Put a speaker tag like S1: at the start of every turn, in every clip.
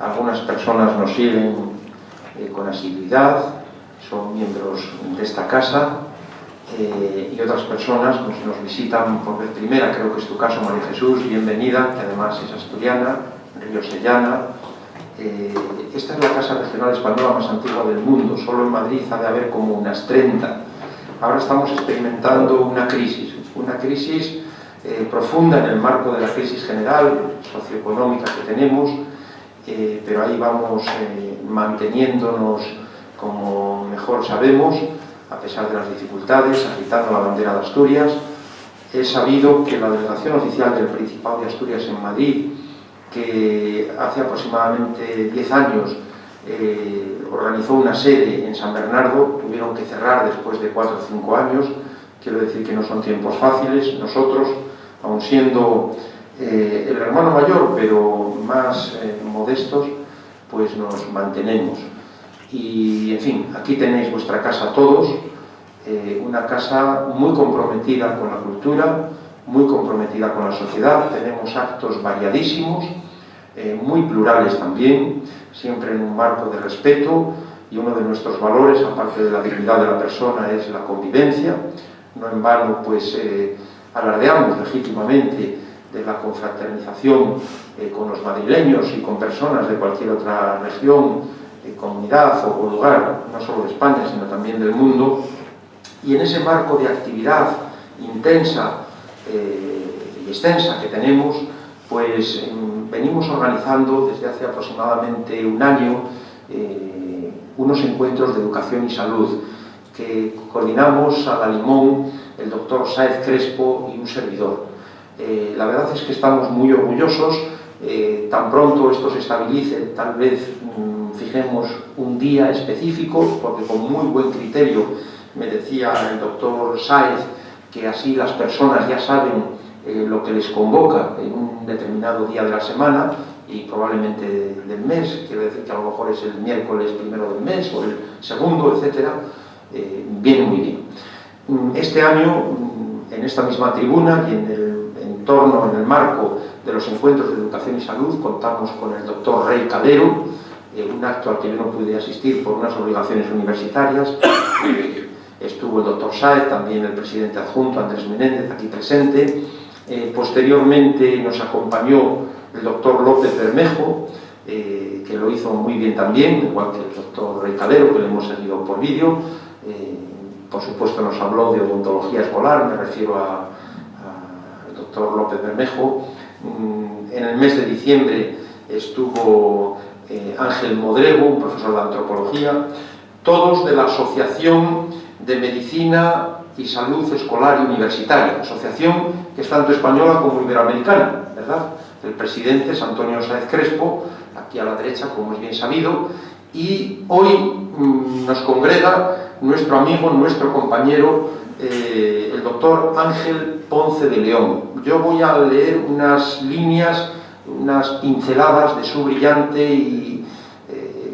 S1: algunas personas nos siguen con asiduidad, son miembros de esta casa, y otras personas pues, nos visitan por vez primera. Creo que es tu caso, María Jesús, bienvenida, que además es asturiana, riosellana. Esta es la casa regional española más antigua del mundo, solo en Madrid ha de haber como unas 30. Ahora estamos experimentando una crisis profunda en el marco de la crisis general, socioeconómica que tenemos, pero ahí vamos manteniéndonos como mejor sabemos, a pesar de las dificultades, agitando la bandera de Asturias. He sabido que la delegación oficial del Principado de Asturias en Madrid, que hace aproximadamente 10 años organizó una sede en San Bernardo, tuvieron que cerrar después de 4 o 5 años. Quiero decir que no son tiempos fáciles. Nosotros, aun siendo el hermano mayor, pero más modestos, pues nos mantenemos. Y, en fin, aquí tenéis vuestra casa todos, una casa muy comprometida con la cultura, muy comprometida con la sociedad. Tenemos actos variadísimos, muy plurales también, siempre en un marco de respeto, y uno de nuestros valores, aparte de la dignidad de la persona, es la convivencia. No en vano, pues, alardeamos legítimamente de la confraternización con los madrileños y con personas de cualquier otra región, comunidad o lugar, no solo de España, sino también del mundo. Y en ese marco de actividad intensa y extensa que tenemos, pues venimos organizando desde hace aproximadamente un año unos encuentros de educación y salud que coordinamos a la limón el doctor Sáez Crespo y un servidor. La verdad es que estamos muy orgullosos. Tan pronto esto se estabilice, tal vez fijemos un día específico, porque con muy buen criterio me decía el doctor Sáez que así las personas ya saben lo que les convoca en un determinado día de la semana y probablemente del mes. Quiero decir que a lo mejor es el miércoles primero del mes o el segundo, etcétera. Viene muy bien. Este año, en esta misma tribuna y en el entorno, en el marco de los encuentros de educación y salud, contamos con el doctor Rey Calero, un acto al que yo no pude asistir por unas obligaciones universitarias. Estuvo el doctor Sáez, también el presidente adjunto Andrés Menéndez, aquí presente. Posteriormente nos acompañó el doctor López Bermejo, que lo hizo muy bien también, igual que el doctor Rey Calero, que lo hemos seguido por vídeo. Por supuesto nos habló de odontología escolar, me refiero al doctor López Bermejo. En el mes de diciembre estuvo Ángel Modrego, un profesor de antropología, todos de la Asociación de Medicina y Salud Escolar y Universitaria, asociación que es tanto española como iberoamericana, ¿verdad? El presidente es Antonio Sáez Crespo, aquí a la derecha, como es bien sabido, y hoy nos congrega nuestro amigo, nuestro compañero, el doctor Ángel Ponce de León. Yo voy a leer unas líneas, unas pinceladas de su brillante y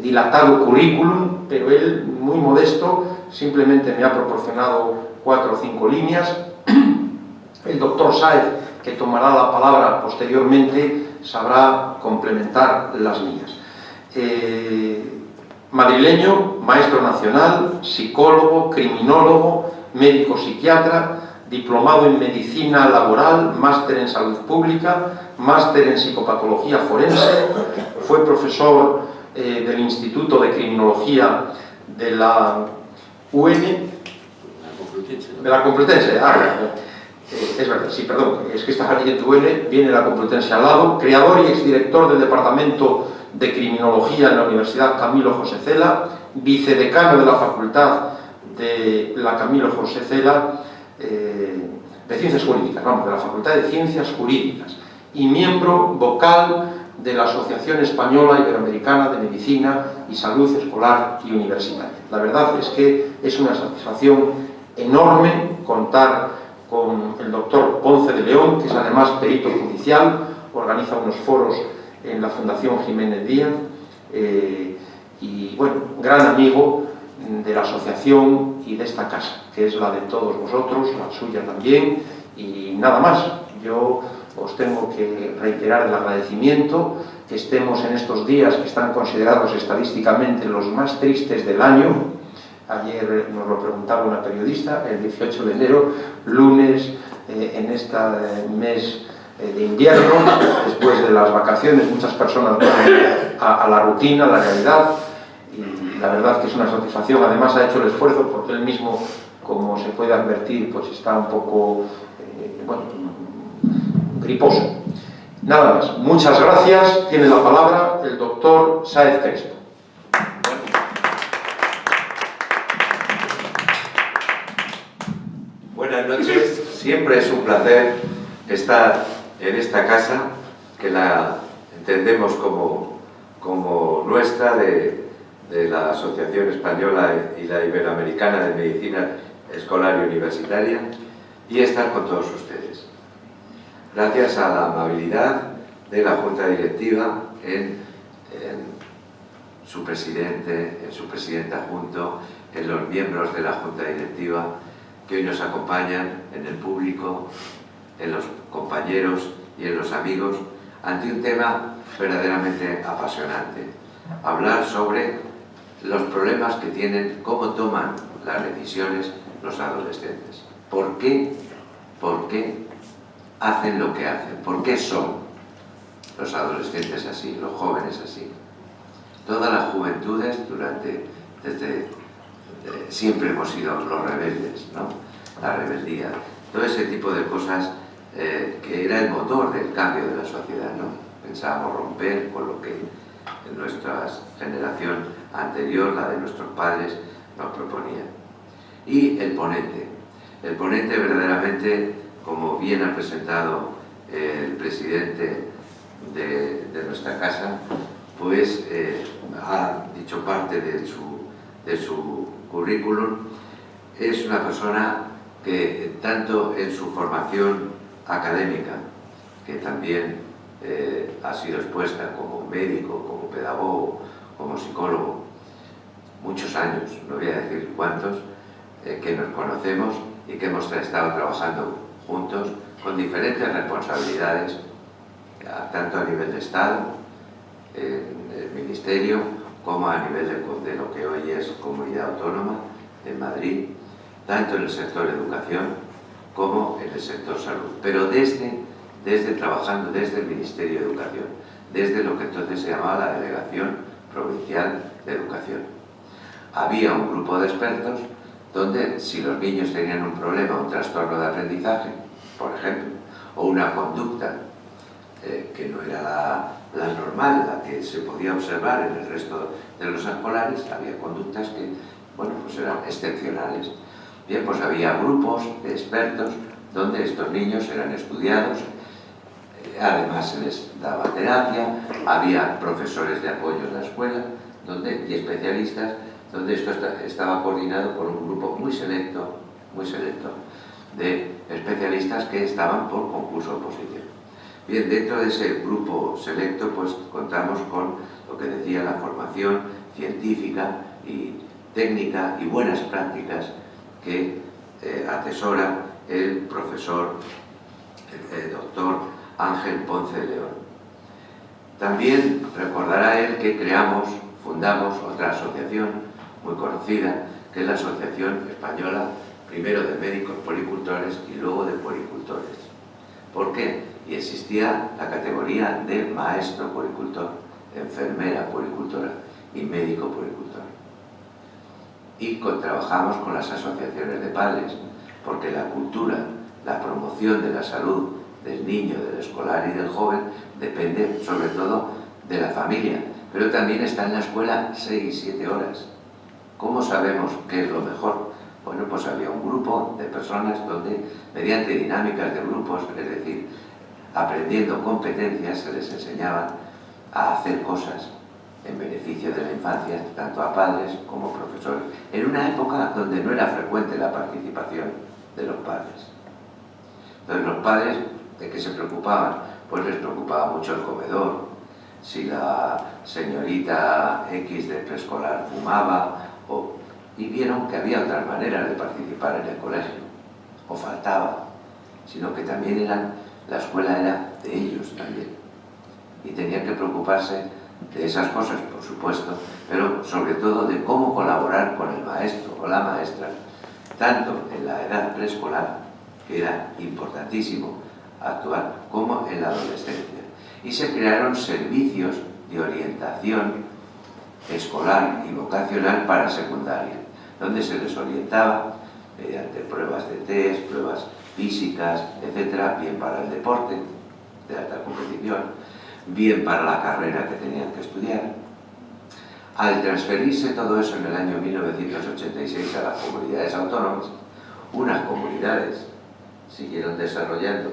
S1: dilatado currículum, pero él, muy modesto, simplemente me ha proporcionado 4 o 5 líneas. El doctor Sáez, que tomará la palabra posteriormente, sabrá complementar las mías. Madrileño, maestro nacional, psicólogo, criminólogo, médico psiquiatra, diplomado en medicina laboral, máster en salud pública, máster en psicopatología forense, fue profesor del Instituto de Criminología de la UN, de la Complutense, es verdad, sí, perdón, es que está leyendo UN, viene la Complutense al lado, creador y exdirector del Departamento de Criminología en la Universidad Camilo José Cela, vicedecano de la Facultad de la Camilo José Cela de Ciencias Jurídicas, vamos, de la Facultad de Ciencias Jurídicas, y miembro vocal de la Asociación Española Iberoamericana de Medicina y Salud Escolar y Universitaria. La verdad es que es una satisfacción enorme contar con el doctor Ponce de León, que es además perito judicial, organiza unos foros en la Fundación Jiménez Díaz, y bueno, gran amigo de la asociación y de esta casa, que es la de todos vosotros, la suya también, y nada más. Yo os tengo que reiterar el agradecimiento, que estemos en estos días que están considerados estadísticamente los más tristes del año. Ayer nos lo preguntaba una periodista, el 18 de enero, lunes, en este mes de invierno, después de las vacaciones, muchas personas vuelven a la rutina, a la realidad, y la verdad que es una satisfacción. Además ha hecho el esfuerzo porque él mismo, como se puede advertir, pues está un poco bueno, griposo. Nada más. Muchas gracias. Tiene la palabra el doctor Sáez Crespo.
S2: Buenas noches. Siempre es un placer estar en esta casa, que la entendemos como nuestra, de la Asociación Española y la Iberoamericana de Medicina Escolar y Universitaria, y estar con todos ustedes. Gracias a la amabilidad de la Junta Directiva en su presidente, en su presidente adjunto, en los miembros de la Junta Directiva que hoy nos acompañan, en el público, en los compañeros y en los amigos, ante un tema verdaderamente apasionante. Hablar sobre los problemas que tienen, cómo toman las decisiones los adolescentes. ¿Por qué hacen lo que hacen? ¿Por qué son los adolescentes así, los jóvenes así? Todas las juventudes, siempre hemos sido los rebeldes, ¿no? La rebeldía, todo ese tipo de cosas que era el motor del cambio de la sociedad, ¿no? Pensábamos romper con lo que nuestra generación anterior, la de nuestros padres, nos proponía. Y el ponente verdaderamente, como bien ha presentado el presidente de nuestra casa, pues ha dicho parte de su currículum. Es una persona que tanto en su formación académica, que también ha sido expuesta como médico, como pedagogo, como psicólogo, muchos años, no voy a decir cuántos, que nos conocemos y que hemos estado trabajando juntos con diferentes responsabilidades, tanto a nivel de Estado, en el Ministerio, como a nivel de lo que hoy es Comunidad Autónoma en Madrid, tanto en el sector educación como en el sector salud, pero desde trabajando desde el Ministerio de Educación, desde lo que entonces se llamaba la Delegación Provincial de Educación. Había un grupo de expertos donde, si los niños tenían un problema, un trastorno de aprendizaje, por ejemplo, o una conducta que no era la normal, la que se podía observar en el resto de los escolares, había conductas que, bueno, pues eran excepcionales. Bien, pues había grupos de expertos donde estos niños eran estudiados, además se les daba terapia, había profesores de apoyo en la escuela y especialistas, donde esto estaba coordinado por un grupo muy selecto de especialistas que estaban por concurso oposición. Bien, dentro de ese grupo selecto pues contamos con lo que decía la formación científica y técnica y buenas prácticas que atesora el profesor, el doctor Ángel Ponce de León. También recordará él que fundamos otra asociación muy conocida, que es la Asociación Española, primero de Médicos Puericultores y luego de Puericultores. ¿Por qué? Y existía la categoría de maestro puericultor, enfermera puericultora y médico puericultor. Y trabajamos con las asociaciones de padres, porque la cultura, la promoción de la salud del niño, del escolar y del joven depende sobre todo de la familia, pero también está en la escuela 6 y 7 horas. ¿Cómo sabemos qué es lo mejor? Bueno, pues había un grupo de personas donde, mediante dinámicas de grupos, es decir, aprendiendo competencias, se les enseñaba a hacer cosas en beneficio de la infancia, tanto a padres como profesores, en una época donde no era frecuente la participación de los padres. Entonces los padres, ¿de qué se preocupaban? Pues les preocupaba mucho el comedor, si la señorita X de preescolar fumaba, y vieron que había otras maneras de participar en el colegio, o faltaba, sino que también eran la escuela era de ellos también. Y tenían que preocuparse de esas cosas, por supuesto, pero sobre todo de cómo colaborar con el maestro o la maestra, tanto en la edad preescolar, que era importantísimo actuar, como en la adolescencia. Y se crearon servicios de orientación escolar y vocacional para secundaria, donde se les orientaba mediante pruebas de test, pruebas físicas, etcétera, bien para el deporte de alta competición, bien para la carrera que tenían que estudiar. Al transferirse todo eso en el año 1986 a las comunidades autónomas, unas comunidades siguieron desarrollando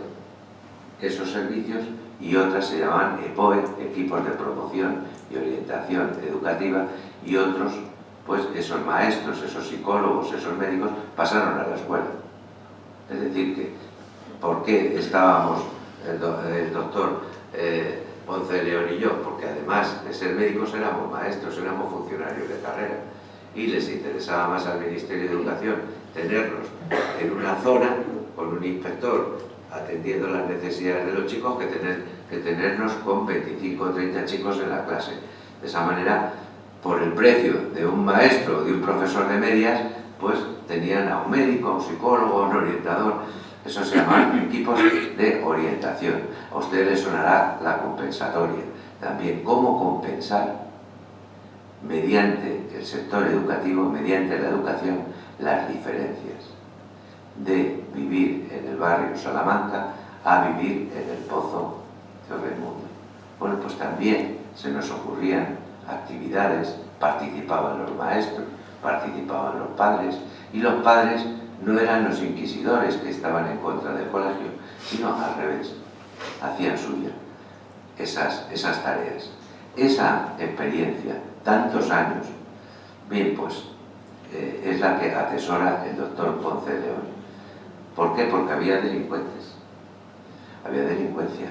S2: esos servicios y otras se llamaban EPOE, Equipos de Promoción y Orientación Educativa, y otros, pues esos maestros, esos psicólogos, esos médicos, pasaron a la escuela. Es decir, que ¿por qué estábamos el doctor Ponce de León y yo? Porque además de ser médicos éramos maestros, éramos funcionarios de carrera, y les interesaba más al Ministerio de Educación tenernos en una zona con un inspector atendiendo las necesidades de los chicos que tenernos con 25 o 30 chicos en la clase. De esa manera, por el precio de un maestro o de un profesor de medias, pues tenían a un médico, a un psicólogo, a un orientador. Eso se llaman equipos de orientación. A ustedes les sonará la compensatoria. También cómo compensar mediante el sector educativo, mediante la educación, las diferencias de vivir en el barrio Salamanca a vivir en el Pozo de Obremundo. Bueno, pues también se nos ocurrían actividades, participaban los maestros, participaban los padres, y los padres no eran los inquisidores que estaban en contra del colegio, sino al revés, hacían suya esas tareas. Esa experiencia, tantos años, bien, pues es la que atesora el doctor Ponce de León. ¿Por qué? Porque había delincuentes, había delincuencia.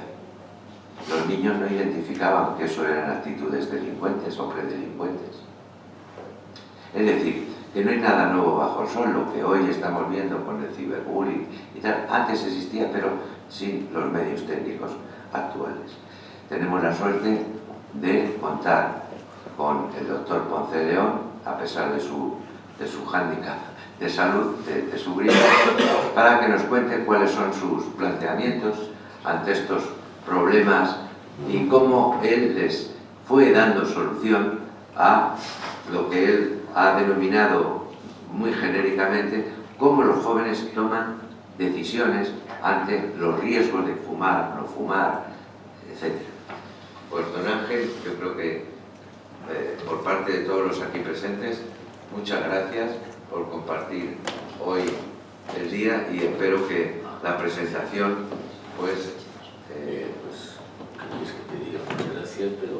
S2: Los niños no identificaban que eso eran actitudes delincuentes o predelincuentes. Es decir, que no hay nada nuevo bajo el sol, lo que hoy estamos viendo con el ciberbullying y tal, antes existía, pero sin los medios técnicos actuales. Tenemos la suerte de contar con el doctor Ponce de León, a pesar de su hándicap de salud, de su gripe, para que nos cuente cuáles son sus planteamientos ante estos problemas y cómo él les fue dando solución a lo que él ha denominado muy genéricamente cómo los jóvenes toman decisiones ante los riesgos de fumar, no fumar, etc. Pues don Ángel, yo creo que por parte de todos los aquí presentes, muchas gracias por compartir hoy el día y espero que la presentación pues
S3: es que te diga muchas gracias, pero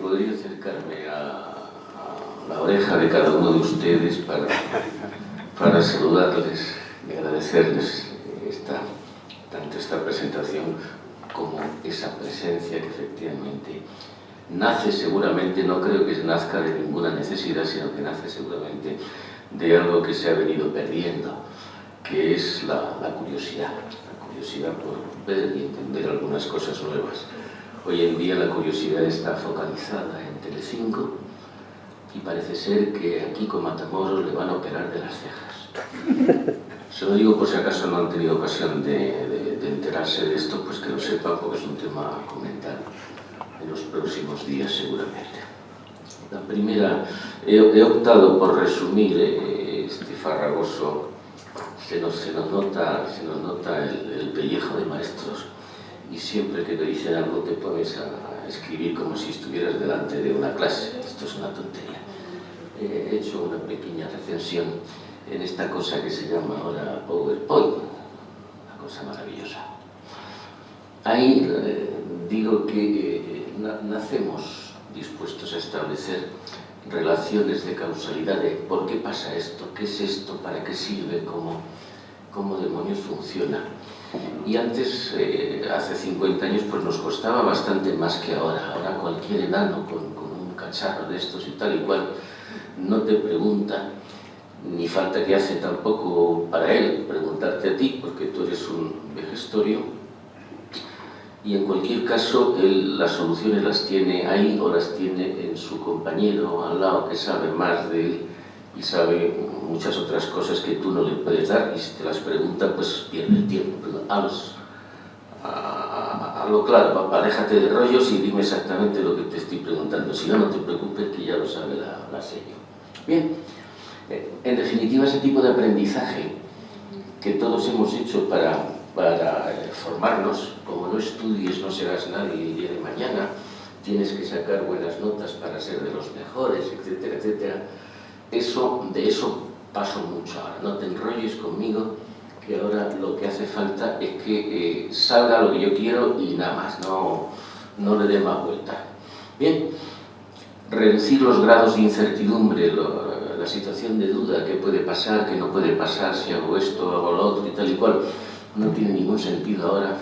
S3: podría acercarme a la oreja de cada uno de ustedes para saludarles y agradecerles tanto esta presentación como esa presencia que efectivamente nace seguramente, no creo que nazca de ninguna necesidad, sino que nace seguramente de algo que se ha venido perdiendo, que es la curiosidad por ver y entender algunas cosas nuevas. Hoy en día la curiosidad está focalizada en Telecinco y parece ser que aquí con Matamoros le van a operar de las cejas. Se lo digo por si acaso no han tenido ocasión de enterarse de esto, pues que lo sepan porque es un tema a comentar en los próximos días seguramente. La primera, he optado por resumir este farragoso, se nos nota el pellejo de maestros y siempre que te dicen algo te pones a escribir como si estuvieras delante de una clase. Esto es una tontería. He hecho una pequeña recensión en esta cosa que se llama ahora PowerPoint, una cosa maravillosa. Ahí digo que nacemos dispuestos a establecer relaciones de causalidad de por qué pasa esto, qué es esto, para qué sirve, cómo demonios funciona. Y antes, hace 50 años, pues nos costaba bastante más que ahora. Ahora cualquier enano con un cacharro de estos y tal y cual no te pregunta, ni falta que hace tampoco para él preguntarte a ti, porque tú eres un vejestorio, y en cualquier caso él las soluciones las tiene ahí o las tiene en su compañero al lado que sabe más de él y sabe muchas otras cosas que tú no le puedes dar, y si te las pregunta pues pierde el tiempo. Pero a lo claro, papá, déjate de rollos y dime exactamente lo que te estoy preguntando, si no, no te preocupes que ya lo sabe la señora. Bien, en definitiva, ese tipo de aprendizaje que todos hemos hecho para formarnos, como no estudies no serás nadie el día de mañana, tienes que sacar buenas notas para ser de los mejores, etcétera, etcétera. De eso paso mucho ahora. No te enrolles conmigo, que ahora lo que hace falta es que salga lo que yo quiero y nada más, no le dé más vuelta. Bien, reducir los grados de incertidumbre, la situación de duda, qué puede pasar, qué no puede pasar, si hago esto, hago lo otro y tal y cual, no tiene ningún sentido ahora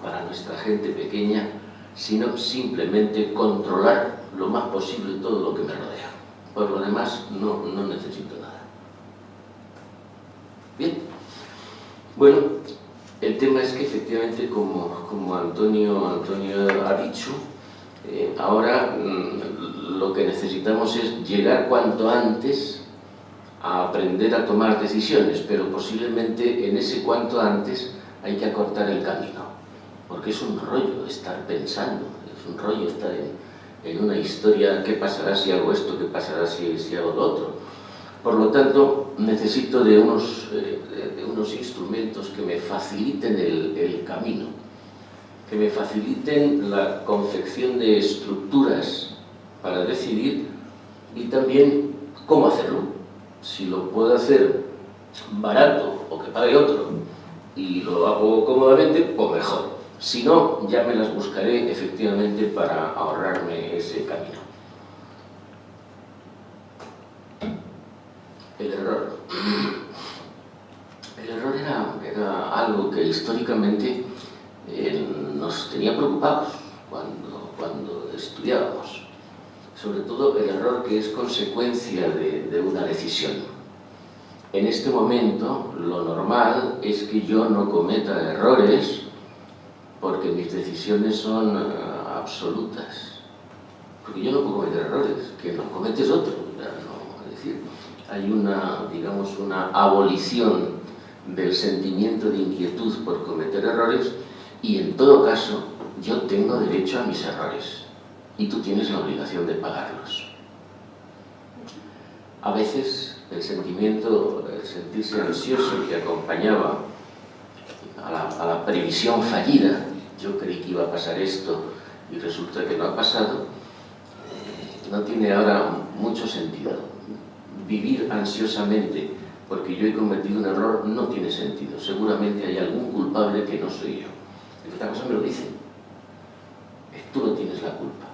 S3: para nuestra gente pequeña, sino simplemente controlar lo más posible todo lo que me rodea. Por lo demás, no necesito nada. Bien. Bueno, el tema es que efectivamente, como Antonio ha dicho, ahora lo que necesitamos es llegar cuanto antes a aprender a tomar decisiones, pero posiblemente en ese cuanto antes hay que acortar el camino, porque es un rollo estar pensando, es un rollo estar en una historia, ¿qué pasará si hago esto? ¿Qué pasará si hago lo otro? Por lo tanto, necesito de unos instrumentos que me faciliten el camino, que me faciliten la confección de estructuras para decidir y también cómo hacerlo. Si lo puedo hacer barato o que pague otro y lo hago cómodamente, pues mejor. Si no, ya me las buscaré efectivamente para ahorrarme ese camino. El error. El error era algo que históricamente nos tenía preocupados cuando estudiábamos. Sobre todo el error que es consecuencia de una decisión. En este momento, lo normal es que yo no cometa errores porque mis decisiones son absolutas. Porque yo no puedo cometer errores, que los cometes otro. Es decir, hay una abolición del sentimiento de inquietud por cometer errores y en todo caso yo tengo derecho a mis errores y tú tienes la obligación de pagarlos. A veces el sentirse ansioso que acompañaba a la previsión fallida, yo creí que iba a pasar esto y resulta que no ha pasado, no tiene ahora mucho sentido. Vivir ansiosamente porque yo he cometido un error no tiene sentido. Seguramente hay algún culpable que no soy yo. Esta cosa me lo dicen. Tú no tienes la culpa.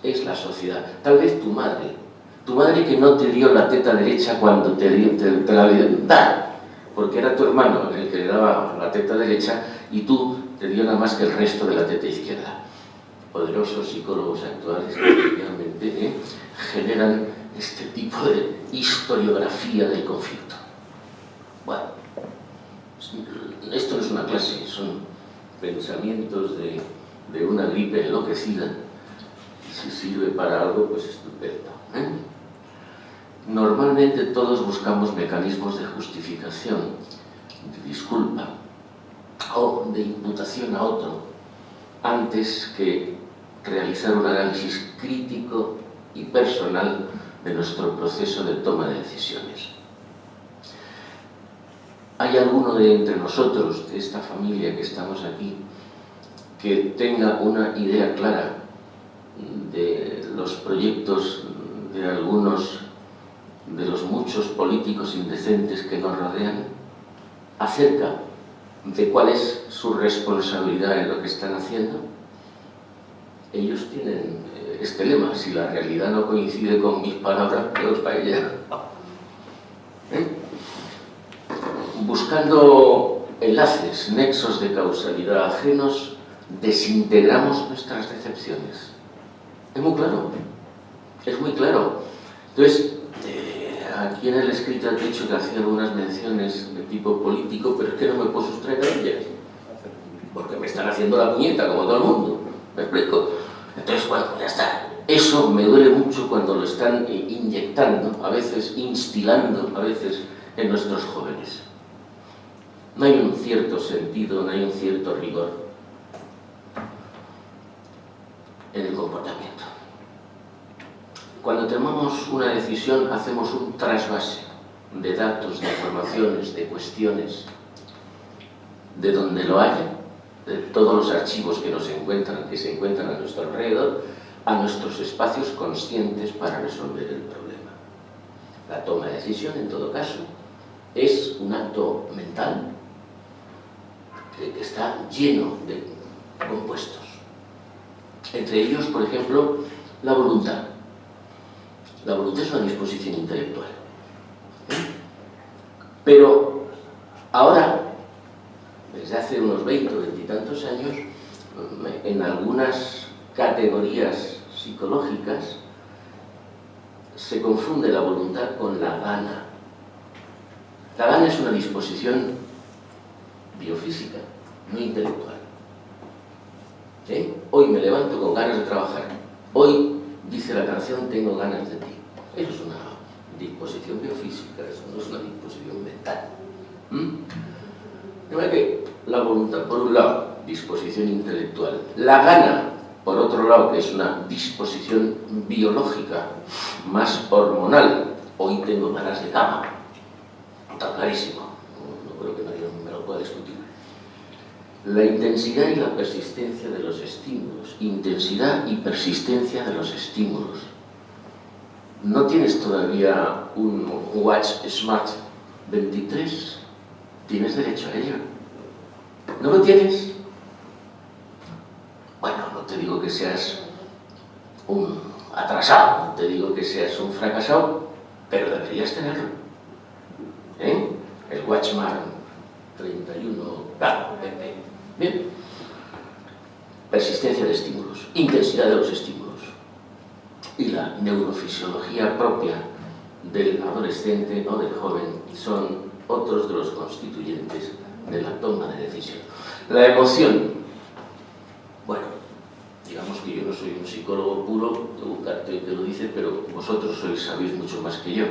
S3: Es la sociedad. Tal vez tu madre que no te dio la teta derecha cuando te la dio, porque era tu hermano el que le daba la teta derecha y tú te dio nada más que el resto de la teta izquierda. Poderosos psicólogos actuales que efectivamente generan este tipo de historiografía del conflicto. Bueno, esto no es una clase, son pensamientos de una gripe enloquecida. Si sirve para algo, pues estupendo. Normalmente todos buscamos mecanismos de justificación, de disculpa o de imputación a otro antes que realizar un análisis crítico y personal de nuestro proceso de toma de decisiones. ¿Hay alguno de entre nosotros, de esta familia que estamos aquí, que tenga una idea clara de los proyectos de algunos de los muchos políticos indecentes que nos rodean, acerca de cuál es su responsabilidad en lo que están haciendo? Ellos tienen este lema: si la realidad no coincide con mis palabras, peor para ella. Buscando enlaces, nexos de causalidad ajenos, desintegramos nuestras decepciones. Es muy claro, es muy claro. Entonces, aquí en el escrito he dicho que hacía algunas menciones de tipo político, pero es que no me puedo sustraer a ellas, porque me están haciendo la puñeta como todo el mundo. ¿Me explico? Entonces, bueno, ya está. Eso me duele mucho cuando lo están inyectando, a veces instilando, a veces en nuestros jóvenes. No hay un cierto sentido, no hay un cierto rigor en el comportamiento. Cuando tomamos una decisión, hacemos un trasvase de datos, de informaciones, de cuestiones, de donde lo haya, de todos los archivos que se encuentran a nuestro alrededor, a nuestros espacios conscientes para resolver el problema. La toma de decisión, en todo caso, es un acto mental que está lleno de compuestos. Entre ellos, por ejemplo, la voluntad. La voluntad es una disposición intelectual. Pero ahora, desde hace unos 20 o 20 y tantos años, en algunas categorías psicológicas se confunde la voluntad con la gana. La gana es una disposición biofísica, no intelectual. ¿Sí? Hoy me levanto con ganas de trabajar. Hoy, dice la canción, tengo ganas de ti. Eso es una disposición biofísica, eso no es una disposición mental. De manera que la voluntad, por un lado, disposición intelectual. La gana, por otro lado, que es una disposición biológica, más hormonal. Hoy tengo ganas de cama. Está clarísimo. No creo que nadie me lo pueda discutir. La intensidad y la persistencia de los estímulos. Intensidad y persistencia de los estímulos. ¿No tienes todavía un Watch Smart 23? Tienes derecho a ello. ¿No lo tienes? Bueno, no te digo que seas un atrasado, no te digo que seas un fracasado, pero deberías tenerlo. El Watchman 31K. Bien. Persistencia de estímulos, intensidad de los estímulos y la neurofisiología propia del adolescente o del joven son otros de los constituyentes de la toma de decisión. La emoción. Bueno, digamos que yo no soy un psicólogo puro, Ugarte te lo dice, pero vosotros sabéis mucho más que yo.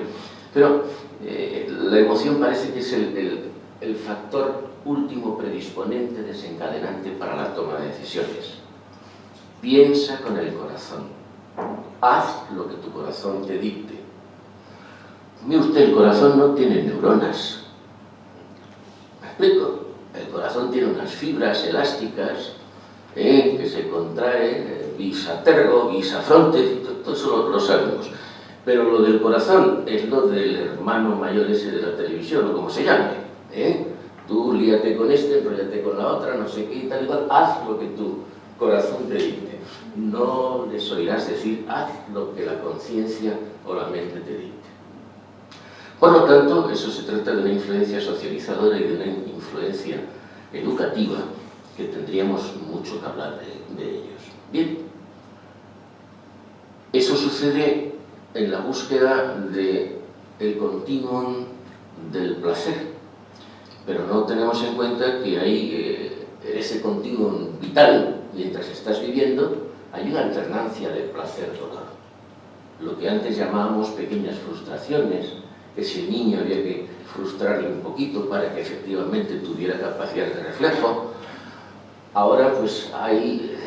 S3: Pero la emoción parece que es el factor último predisponente, desencadenante para la toma de decisiones. Piensa con el corazón. Haz lo que tu corazón te dicte. Mire usted, el corazón no tiene neuronas. ¿Me explico? El corazón tiene unas fibras elásticas que se contraen, vis a tergo, vis a fronte, todo eso lo sabemos. Pero lo del corazón es lo del hermano mayor ese de la televisión, o como se llame. Tú líate con este, enróllate con la otra, no sé qué y tal y cual. Haz lo que tu corazón te dicte. No les oirás decir, haz lo que la conciencia o la mente te dicte. Por lo tanto, eso se trata de una influencia socializadora y de una influencia educativa que tendríamos mucho que hablar de ellos. Bien, eso sucede en la búsqueda del continuum del placer, pero no tenemos en cuenta que hay en ese continuum vital, mientras estás viviendo, hay una alternancia de placer-dolor. Lo que antes llamábamos pequeñas frustraciones, que si el niño había que frustrarle un poquito para que efectivamente tuviera capacidad de reflejo, ahora pues hay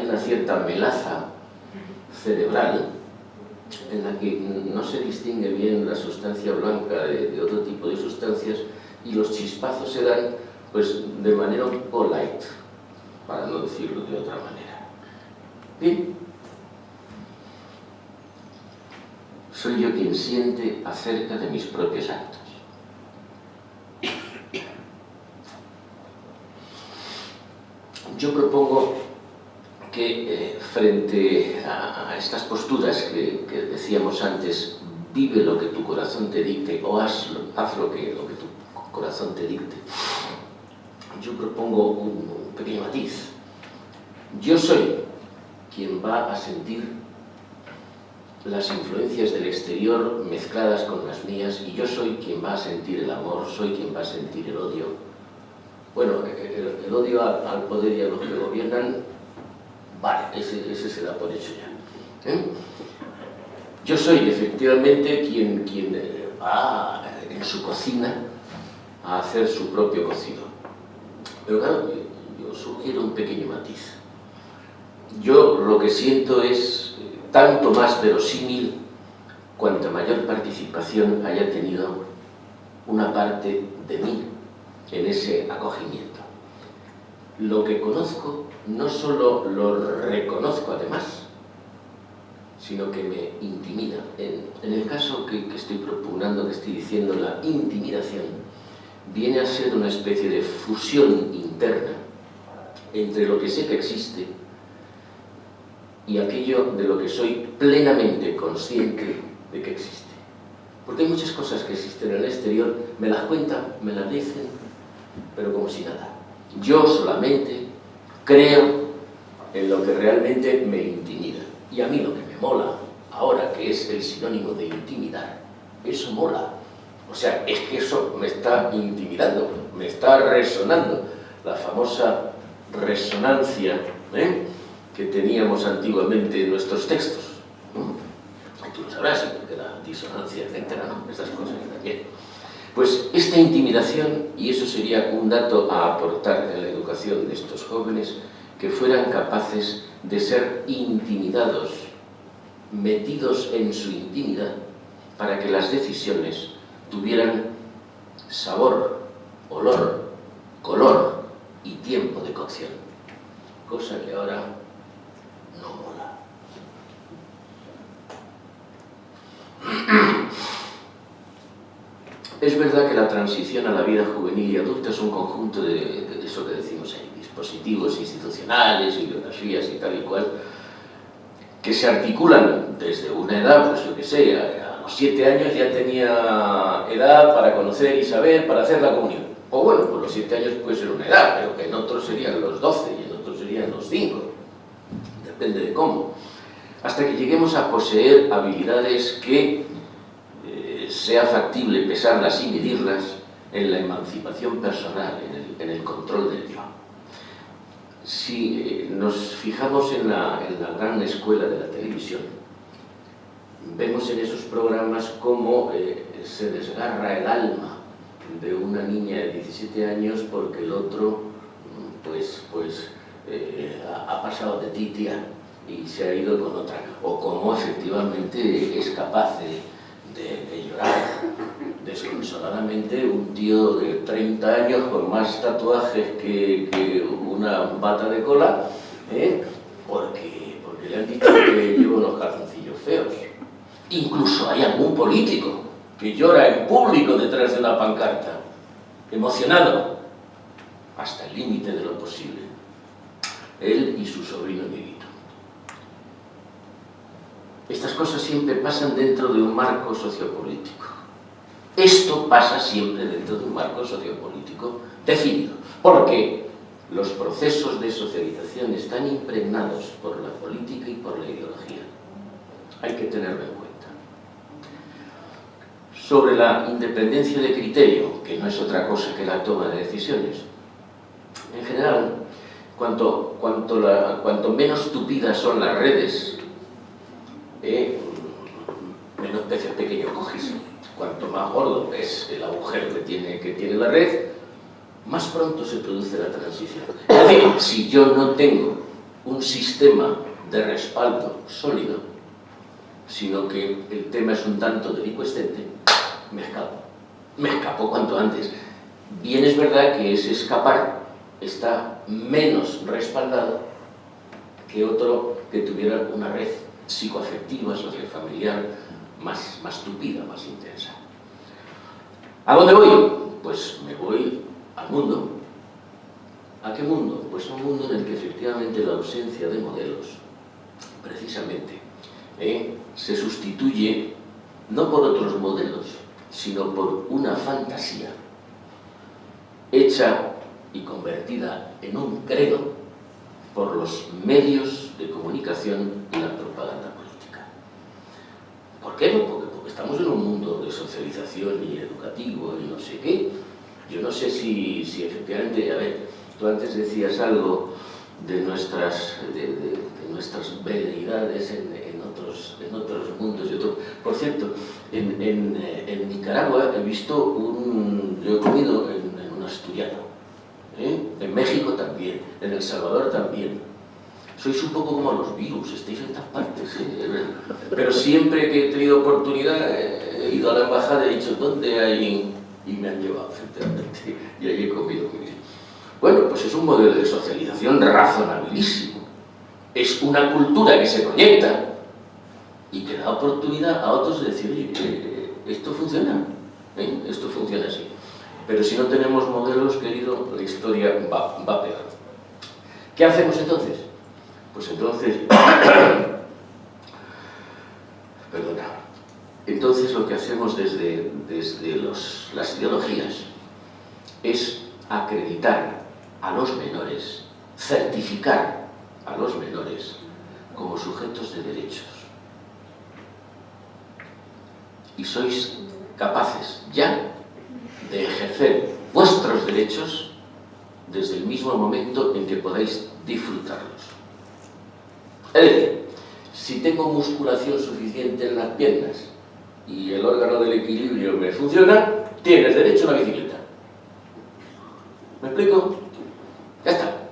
S3: una cierta melaza cerebral en la que no se distingue bien la sustancia blanca de otro tipo de sustancias y los chispazos se dan pues de manera polite, para no decirlo de otra manera. Bien. Soy yo quien siente acerca de mis propios actos. Yo propongo que frente a estas posturas que decíamos antes, vive lo que tu corazón te dicte o haz lo que tu corazón te dicte, yo propongo un pequeño matiz. Yo soy quien va a sentir las influencias del exterior mezcladas con las mías, y yo soy quien va a sentir el amor, soy quien va a sentir el odio. Bueno, el odio al poder y a los que gobiernan, vale, ese se da por hecho ya. Yo soy efectivamente quien va en su cocina a hacer su propio cocido. Pero claro, yo sugiero un pequeño matiz. Yo lo que siento es tanto más verosímil cuanta mayor participación haya tenido una parte de mí en ese acogimiento. Lo que conozco no solo lo reconozco además, sino que me intimida. En el caso que estoy propugnando, que estoy diciendo, la intimidación viene a ser una especie de fusión interna entre lo que sé que existe y aquello de lo que soy plenamente consciente de que existe. Porque hay muchas cosas que existen en el exterior, me las cuentan, me las dicen, pero como si nada. Yo solamente creo en lo que realmente me intimida. Y a mí lo que me mola ahora, que es el sinónimo de intimidar, eso mola. O sea, es que eso me está intimidando, me está resonando. La famosa resonancia que teníamos antiguamente en nuestros textos. Tú lo sabrás, porque la disonancia, etcétera, ¿no? Estas cosas también. Pues esta intimidación, y eso sería un dato a aportar en la educación de estos jóvenes, que fueran capaces de ser intimidados, metidos en su intimidad, para que las decisiones tuvieran sabor, olor, color y tiempo de cocción, cosa que ahora no mola. Es verdad que la transición a la vida juvenil y adulta es un conjunto de eso que decimos ahí, dispositivos institucionales, ideografías y tal y cual, que se articulan desde una edad, pues yo qué sé, a los 7 años ya tenía edad para conocer y saber, para hacer la comunión. O bueno, pues los 7 años puede ser una edad, pero que en otros serían los 12 y en otros serían los 5. Depende de cómo. Hasta que lleguemos a poseer habilidades que sea factible pesarlas y medirlas en la emancipación personal, en el control del yo. Si nos fijamos en la gran escuela de la televisión, vemos en esos programas cómo se desgarra el alma de una niña de 17 años porque el otro ha pasado de ti, tía, y se ha ido con otra, o cómo efectivamente es capaz de llorar desconsoladamente un tío de 30 años con más tatuajes que una bata de cola, porque le han dicho que lleva unos calzoncillos feos. Incluso hay algún político que llora en público detrás de una pancarta, emocionado hasta el límite de lo posible, él y su sobrino Dieguito. Estas cosas siempre pasan dentro de un marco sociopolítico. Esto pasa siempre dentro de un marco sociopolítico definido, porque los procesos de socialización están impregnados por la política y por la ideología. Hay que tenerlo en cuenta. Sobre la independencia de criterio, que no es otra cosa que la toma de decisiones, en general, cuanto menos tupidas son las redes, menos peces pequeños coges. Cuanto más gordo es el agujero que tiene la red, más pronto se produce la transición. Es decir, si yo no tengo un sistema de respaldo sólido, sino que el tema es un tanto delicuescente, me escapo cuanto antes. Bien es verdad que ese escapar está menos respaldado que otro que tuviera una red psicoafectiva, sociofamiliar, más tupida, más intensa. ¿A dónde voy? Pues me voy al mundo. ¿A qué mundo? Pues a un mundo en el que efectivamente la ausencia de modelos, precisamente, se sustituye no por otros modelos, sino por una fantasía hecha y convertida en un credo por los medios de comunicación y la propaganda política. ¿Por qué? Porque estamos en un mundo de socialización y educativo y no sé qué. Yo no sé si efectivamente, a ver, tú antes decías algo de nuestras veleidades en otros mundos. Por cierto, en Nicaragua he visto yo he comido en un asturiano, en México también, en El Salvador también. Sois un poco como los virus, estáis en todas partes, pero siempre que he tenido oportunidad he ido a la embajada y he dicho ¿dónde hay? Y me han llevado, efectivamente, y ahí he comido muy bien. Bueno, pues es un modelo de socialización razonabilísimo. Es una cultura que se proyecta y que da oportunidad a otros de decir, oye, esto funciona, esto funciona así. Pero si no tenemos modelos, querido, la historia va peor. ¿Qué hacemos entonces? Pues entonces, perdona, entonces lo que hacemos desde las ideologías es acreditar a los menores, certificar a los menores como sujetos de derechos. Y sois capaces ya de ejercer vuestros derechos desde el mismo momento en que podáis disfrutarlos. Es decir, si tengo musculación suficiente en las piernas y el órgano del equilibrio me funciona, tienes derecho a una bicicleta. ¿Me explico? Ya está.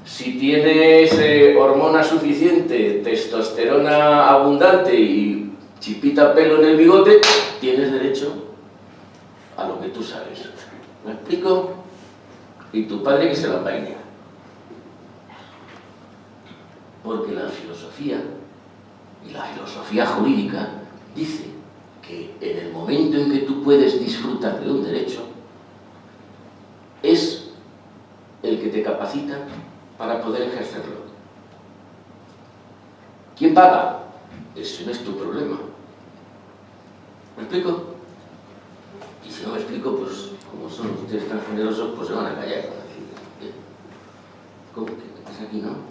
S3: Si tienes hormona suficiente, testosterona abundante y chipita pelo en el bigote, tienes derecho a lo que tú sabes. ¿Me explico? Y tu padre que se la baile. Porque la filosofía y la filosofía jurídica dice que en el momento en que tú puedes disfrutar de un derecho, es el que te capacita para poder ejercerlo. ¿Quién paga? Ese no es tu problema. ¿Me explico? Y si no me explico, pues como son ustedes tan generosos, pues se van a callar. ¿Cómo que es aquí, no?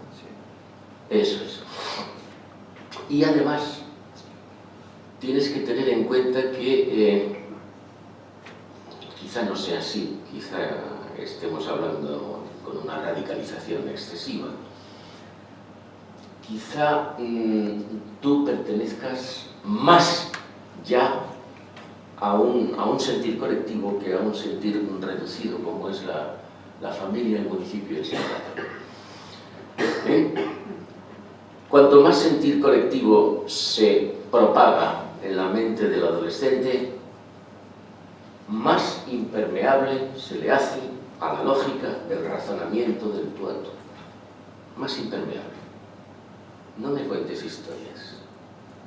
S3: Eso es. Y además, tienes que tener en cuenta que quizá no sea así, quizá estemos hablando con una radicalización excesiva. Quizá tú pertenezcas más ya a un sentir colectivo que a un sentir reducido, como es la familia, el municipio y el sindicato. Cuanto más sentir colectivo se propaga en la mente del adolescente, más impermeable se le hace a la lógica del razonamiento del tú a tú. Más impermeable. No me cuentes historias.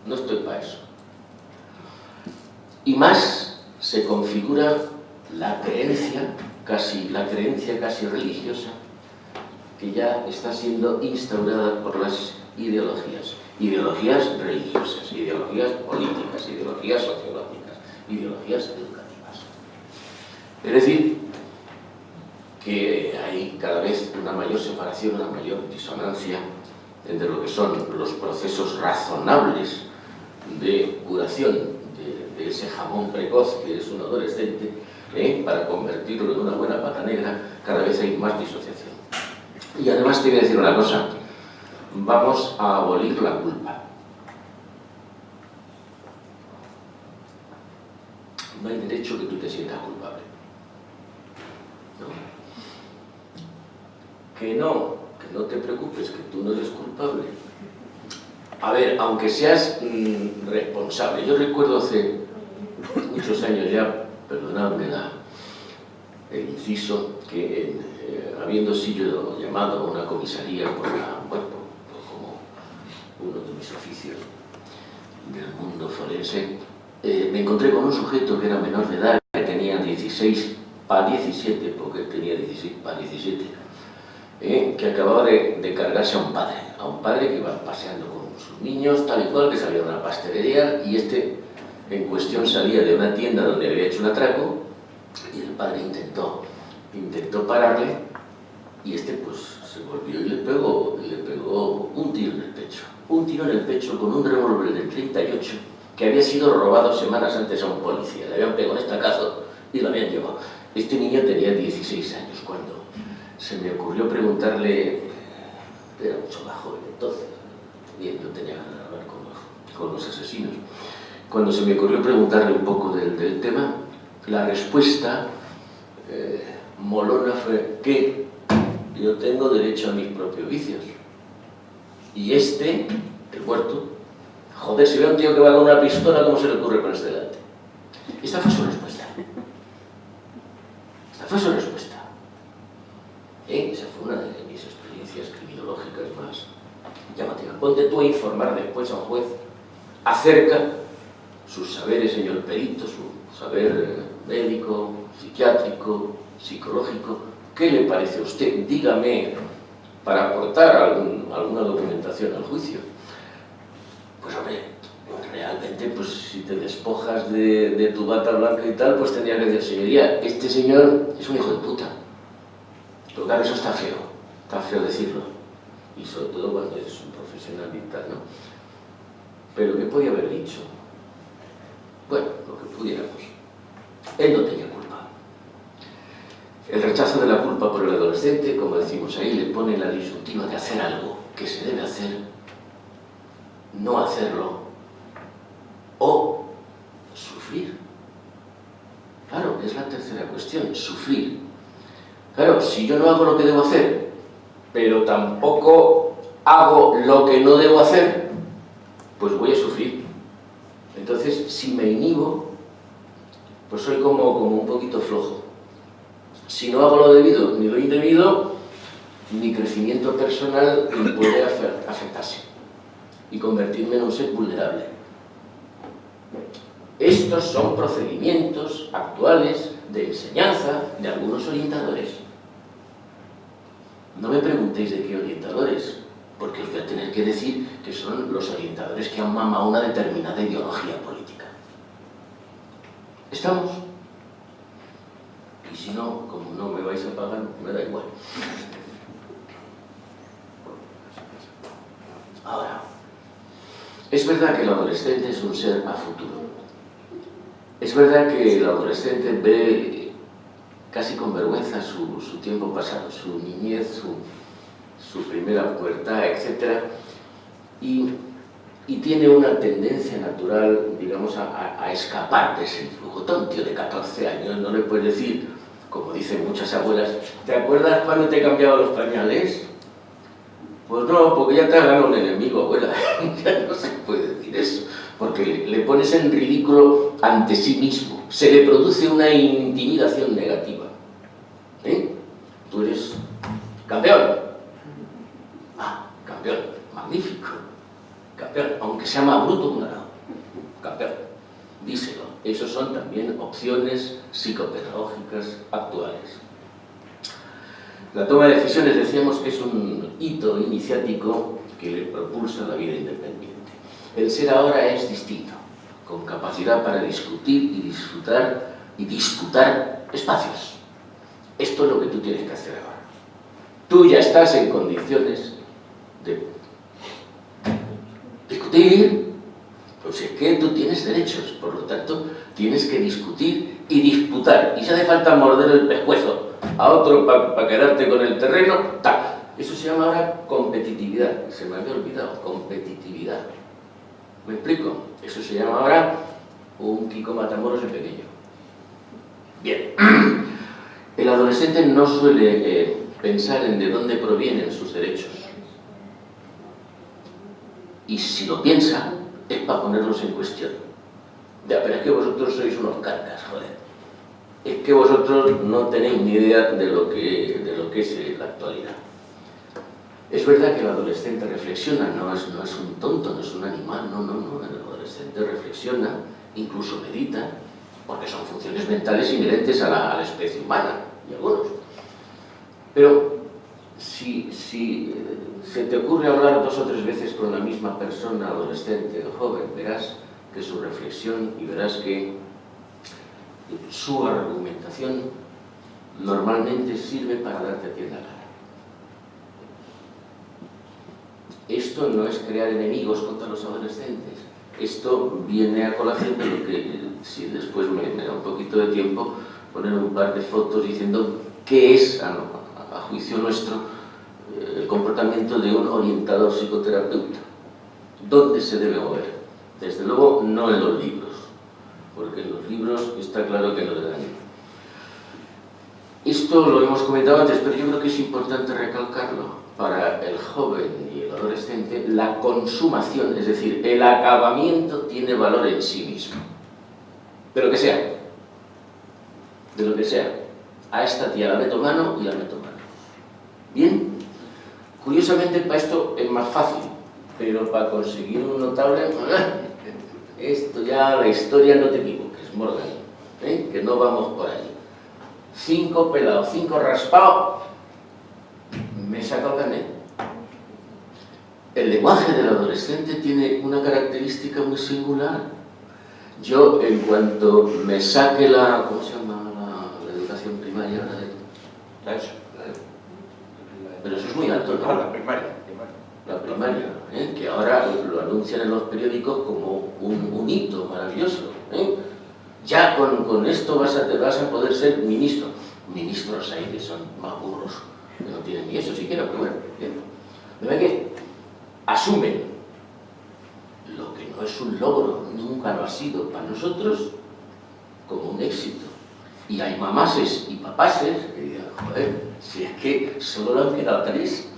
S3: No estoy para eso. Y más se configura la creencia casi religiosa que ya está siendo instaurada por las ideologías religiosas, ideologías políticas, ideologías sociológicas, ideologías educativas. Es decir, que hay cada vez una mayor separación, una mayor disonancia entre lo que son los procesos razonables de curación de ese jamón precoz que es un adolescente, para convertirlo en una buena pata negra. Cada vez hay más disociación. Y además te voy a decir una cosa, vamos a abolir la culpa. No hay derecho que tú te sientas culpable. ¿No? Que no te preocupes, que tú no eres culpable. A ver, aunque seas responsable. Yo recuerdo hace muchos años ya, perdonadme el inciso, que habiendo sido llamado a una comisaría como uno de mis oficios del mundo forense, me encontré con un sujeto que era menor de edad, que tenía 16 para 17, porque él tenía 16 para 17, que acababa de cargarse a un padre que iba paseando con sus niños, tal y cual, que salía de una pastelería, y este en cuestión salía de una tienda donde había hecho un atraco, y el padre intentó pararle, y este pues se volvió y le pegó un tiro en el pecho. Un tiro en el pecho con un revólver del 38 que había sido robado semanas antes a un policía. Le habían pegado un estacazo y lo habían llevado. Este niño tenía 16 años cuando se me ocurrió preguntarle, era mucho más joven entonces, bien, no tenía ganas de hablar con los asesinos. Cuando se me ocurrió preguntarle un poco del tema, la respuesta molona fue que yo tengo derecho a mis propios vicios. Y este, el muerto, joder, si ve a un tío que va con una pistola, ¿cómo se le ocurre ponerse delante? Esta fue su respuesta. Esta fue su respuesta. Esa fue una de mis experiencias criminológicas más llamativas. Ponte tú a informar después a un juez acerca sus saberes, señor perito, su saber médico, psiquiátrico, psicológico. ¿Qué le parece a usted? Dígame, para aportar alguna documentación al juicio. Pues hombre, realmente, pues si te despojas de tu bata blanca y tal, pues tendrías que decir, señoría, este señor es un hijo de puta. Pero claro, eso está feo decirlo. Y sobre todo cuando eres un profesional y tal, ¿no? Pero ¿qué podía haber dicho? Bueno, lo que pudiéramos. Él no tenía culpa. El rechazo de la culpa por el adolescente, como decimos ahí, le pone la disyuntiva de hacer algo que se debe hacer, no hacerlo, o sufrir. Claro, es la tercera cuestión, sufrir. Claro, si yo no hago lo que debo hacer, pero tampoco hago lo que no debo hacer, pues voy a sufrir. Entonces, si me inhibo, pues soy como un poquito flojo. Si no hago lo debido ni lo indebido, mi crecimiento personal puede afectarse y convertirme en un ser vulnerable. Estos son procedimientos actuales de enseñanza de algunos orientadores. No me preguntéis de qué orientadores, porque os voy a tener que decir que son los orientadores que han mamado una determinada ideología política. ¿Estamos? Y si no, como no me vais a pagar, me da igual. Ahora, es verdad que el adolescente es un ser a futuro. Es verdad que el adolescente ve casi con vergüenza su tiempo pasado, su niñez, su primera pubertad, etc. Y tiene una tendencia natural, digamos, a escapar de ese influjo. Todo un tío de 14 años no le puedes decir, como dicen muchas abuelas, ¿te acuerdas cuando te cambiaba los pañales? Pues no, porque ya te ha ganado un enemigo, abuela. Ya no se puede decir eso, porque le pones en ridículo ante sí mismo. Se le produce una intimidación negativa. Tú eres campeón. Ah, campeón, magnífico. Campeón, aunque sea más bruto que un arado. Campeón, díselo. Esas son también opciones psicopedagógicas actuales. La toma de decisiones, decíamos que es un hito iniciático que le propulsa la vida independiente. El ser ahora es distinto, con capacidad para discutir y disfrutar y disputar espacios. Esto es lo que tú tienes que hacer ahora. Tú ya estás en condiciones de discutir, pues es que tú tienes derechos, por lo tanto tienes que discutir y disputar. Y si hace falta morder el pescuezo a otro para quedarte con el terreno, tal. Eso se llama ahora competitividad. Se me había olvidado, competitividad. ¿Me explico? Eso se llama ahora un Kiko Matamoros en pequeño. Bien. El adolescente no suele pensar en de dónde provienen sus derechos. Y si lo piensa, es para ponerlos en cuestión. Ya, pero es que vosotros sois unos carcas, joder. Es que vosotros no tenéis ni idea de lo que es la actualidad. Es verdad que el adolescente reflexiona, no es un tonto, no es un animal, no. El adolescente reflexiona, incluso medita, porque son funciones mentales inherentes a la especie humana, y algunos. Pero si se te ocurre hablar 2 o 3 veces con la misma persona, adolescente o joven, verás que su reflexión y verás que su argumentación normalmente sirve para darte a ti en la cara. Esto no es crear enemigos contra los adolescentes, esto viene a colación de lo que, si después me da un poquito de tiempo, poner un par de fotos diciendo qué es, a juicio nuestro, el comportamiento de un orientador psicoterapeuta. ¿Dónde se debe mover? Desde luego no en los libros, porque en los libros está claro que no le dan. Esto lo hemos comentado antes, pero yo creo que es importante recalcarlo. Para el joven y el adolescente, la consumación, es decir, el acabamiento, tiene valor en sí mismo. De lo que sea. De lo que sea. A esta tía la meto mano y la meto mano. ¿Bien? Curiosamente, para esto es más fácil, pero para conseguir un notable, esto ya, la historia, no te equivoques, Morgan, que no vamos por ahí. 5 pelados, 5 raspados, me saca el carnet. El lenguaje del adolescente tiene una característica muy singular. Yo, en cuanto me saque la, ¿cómo se llama? La educación primaria, la ESO. Pero eso es muy alto, ¿no?
S1: La primaria.
S3: La primaria, que ahora lo anuncian en los periódicos como un hito maravilloso. Ya con esto vas a poder ser ministro. Ministros ahí que son más burros, que no tienen ni eso siquiera, pero bueno. ¿De verdad que asumen lo que no es un logro, nunca lo ha sido para nosotros, como un éxito? Y hay mamases y papases que digan, joder, si es que solo le han quedado 3.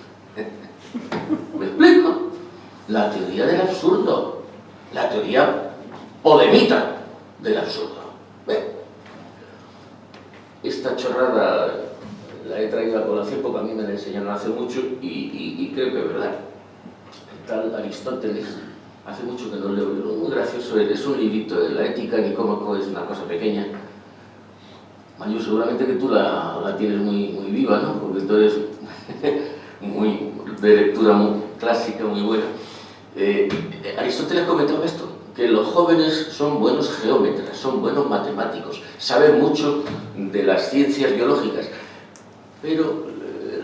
S3: ¿Me explico? La teoría del absurdo, la teoría podemita del absurdo. Esta chorrada la he traído a colación porque a mí me la enseñaron hace mucho y creo que es verdad. El tal Aristóteles, hace mucho que no leo, muy gracioso, es un librito de la ética nicómaco, es una cosa pequeña. Mayu, seguramente que tú la tienes muy viva, ¿no? Porque tú eres muy de lectura muy clásica, muy buena. Aristóteles comentaba esto, que los jóvenes son buenos geómetras, son buenos matemáticos, saben mucho de las ciencias biológicas, pero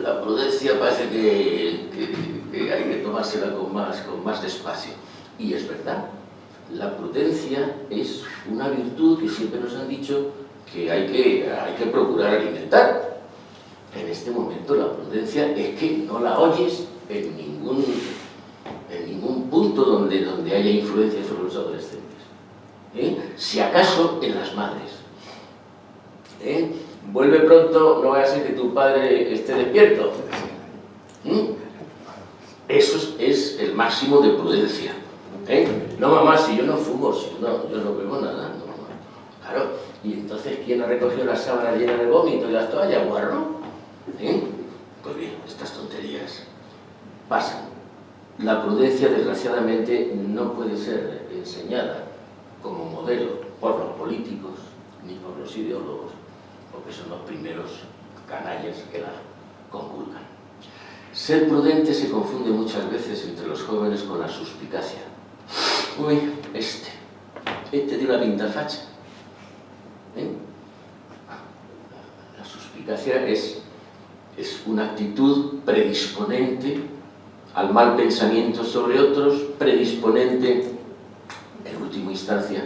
S3: la prudencia parece que hay que tomársela con más despacio. Y es verdad, la prudencia es una virtud que siempre nos han dicho que hay que procurar alimentar. En este momento la prudencia es que no la oyes en ningún punto donde haya influencia sobre los adolescentes. Si acaso en las madres. Vuelve pronto, no vaya a ser que tu padre esté despierto. Eso es el máximo de prudencia. No, mamá, si yo no fumo, si yo no bebo nada. No, claro, y entonces, ¿quién ha recogido la sábana llena de vómito y las toallas, guarro? Pues bien, estas tonterías pasan. La prudencia, desgraciadamente, no puede ser enseñada como modelo por los políticos ni por los ideólogos, porque son los primeros canallas que la conculcan. Ser prudente se confunde muchas veces entre los jóvenes con la suspicacia. Uy, este tiene una pinta facha. La suspicacia es una actitud predisponente al mal pensamiento sobre otros, predisponente, en última instancia,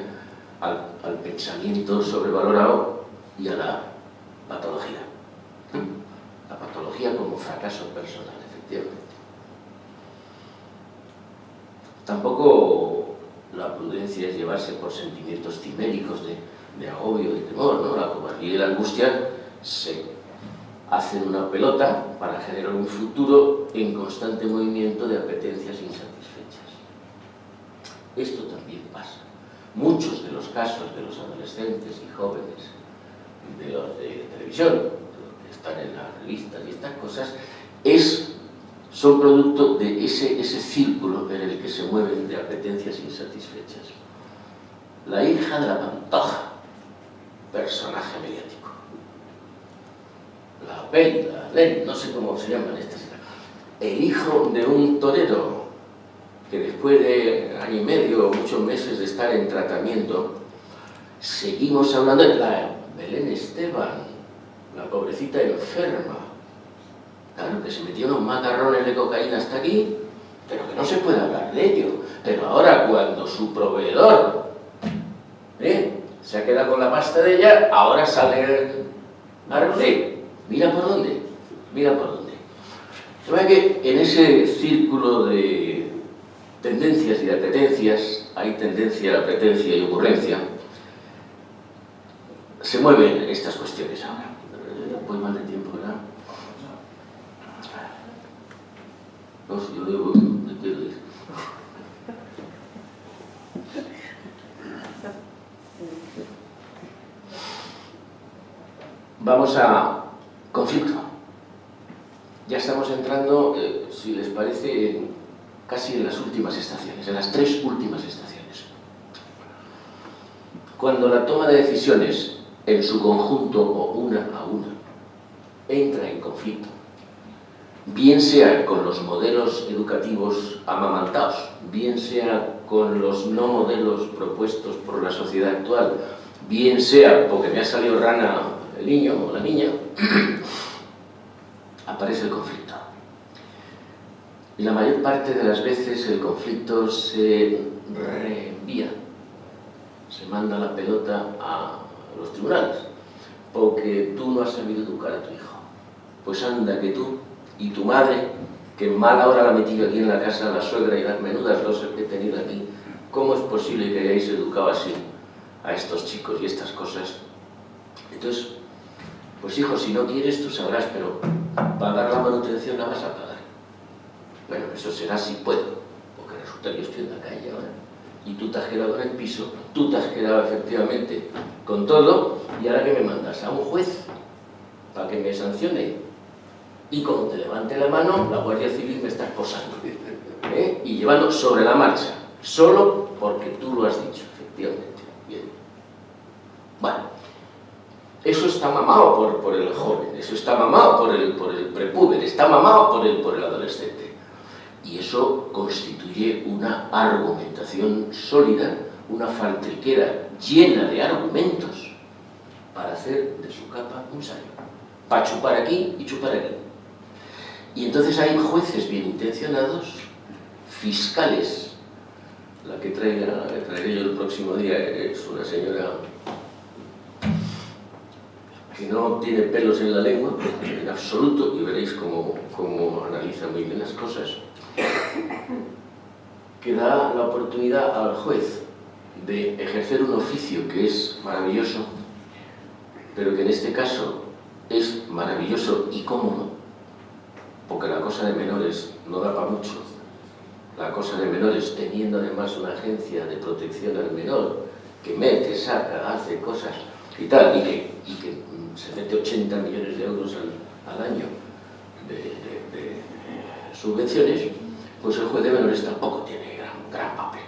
S3: al pensamiento sobrevalorado y a la patología. La patología como fracaso personal, efectivamente. Tampoco la prudencia es llevarse por sentimientos timéricos de agobio, de temor, ¿no? La cobardía y la angustia se hacen una pelota para generar un futuro en constante movimiento de apetencias insatisfechas. Esto también pasa. Muchos de los casos de los adolescentes y jóvenes, de los de televisión, de los que están en las revistas y estas cosas, son producto de ese círculo en el que se mueven de apetencias insatisfechas. La hija de la Pantoja, personaje mediático. La Peli, la Ley, no sé cómo se llaman estas. El hijo de un torero que después de año y medio o muchos meses de estar en tratamiento, seguimos hablando de la Belén Esteban, la pobrecita enferma. Claro, que se metió unos macarrones de cocaína hasta aquí, pero que no se puede hablar de ello. Pero ahora, cuando su proveedor se ha quedado con la pasta de ella, ahora sale a relucir. Mira por dónde, mira por dónde. Se ve que en ese círculo de tendencias y de apetencias, hay tendencia, apetencia y ocurrencia, se mueven estas cuestiones ahora. Voy mal de tiempo, ¿verdad? No, si yo digo, me quiero ir. Vamos a conflicto. Ya estamos entrando, si les parece, casi en las últimas estaciones, en las 3 últimas estaciones. Cuando la toma de decisiones en su conjunto o una a una entra en conflicto, bien sea con los modelos educativos amamantados, bien sea con los no modelos propuestos por la sociedad actual, bien sea porque me ha salido rana el niño o la niña, aparece el conflicto. Y la mayor parte de las veces el conflicto se reenvía, se manda la pelota a los tribunales, porque tú no has sabido educar a tu hijo. Pues anda que tú y tu madre, que mala hora la ha metido aquí en la casa, la suegra y las menudas doses que he tenido aquí, ¿cómo es posible que hayáis educado así a estos chicos y estas cosas? Entonces, pues hijo, si no quieres tú sabrás, pero pagar la manutención la vas a pagar. Bueno, eso será si puedo, porque resulta que yo estoy en la calle ahora y tú te has quedado en el piso, tú te has quedado efectivamente con todo, y ahora que me mandas a un juez para que me sancione, y como te levante la mano, la Guardia Civil me está esposando, y llevando sobre la marcha, solo porque tú lo has dicho, efectivamente. Bien. Bueno, eso está mamado por el joven, eso está mamado por el prepúber, está mamado por el adolescente. Y eso constituye una argumentación sólida, una faltriquera llena de argumentos para hacer de su capa un sayo, para chupar aquí y chupar aquí. Y entonces hay jueces bien intencionados, fiscales. La que traeré yo el próximo día es una señora que no tiene pelos en la lengua, en absoluto, y veréis cómo analiza muy bien las cosas, que da la oportunidad al juez de ejercer un oficio que es maravilloso, pero que en este caso es maravilloso y cómodo, porque la cosa de menores no da para mucho. La cosa de menores, teniendo además una agencia de protección al menor, que mete, saca, hace cosas y tal, y que se mete 80 millones de euros al año de subvenciones, pues el juez de menores tampoco tiene gran papel.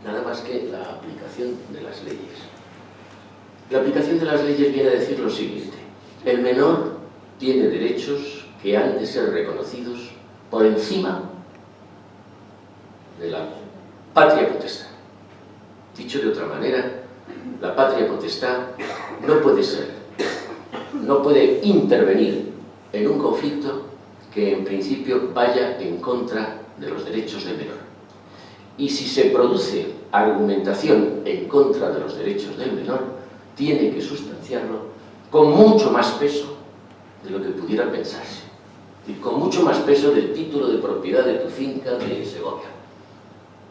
S3: Nada más que la aplicación de las leyes. La aplicación de las leyes viene a decir lo siguiente: el menor tiene derechos que han de ser reconocidos por encima de la patria potestad. Dicho de otra manera, la patria potestad no puede intervenir en un conflicto que en principio vaya en contra de los derechos del menor. Y si se produce argumentación en contra de los derechos del menor, tiene que sustanciarlo con mucho más peso de lo que pudiera pensarse. Es decir, con mucho más peso del título de propiedad de tu finca de Segovia.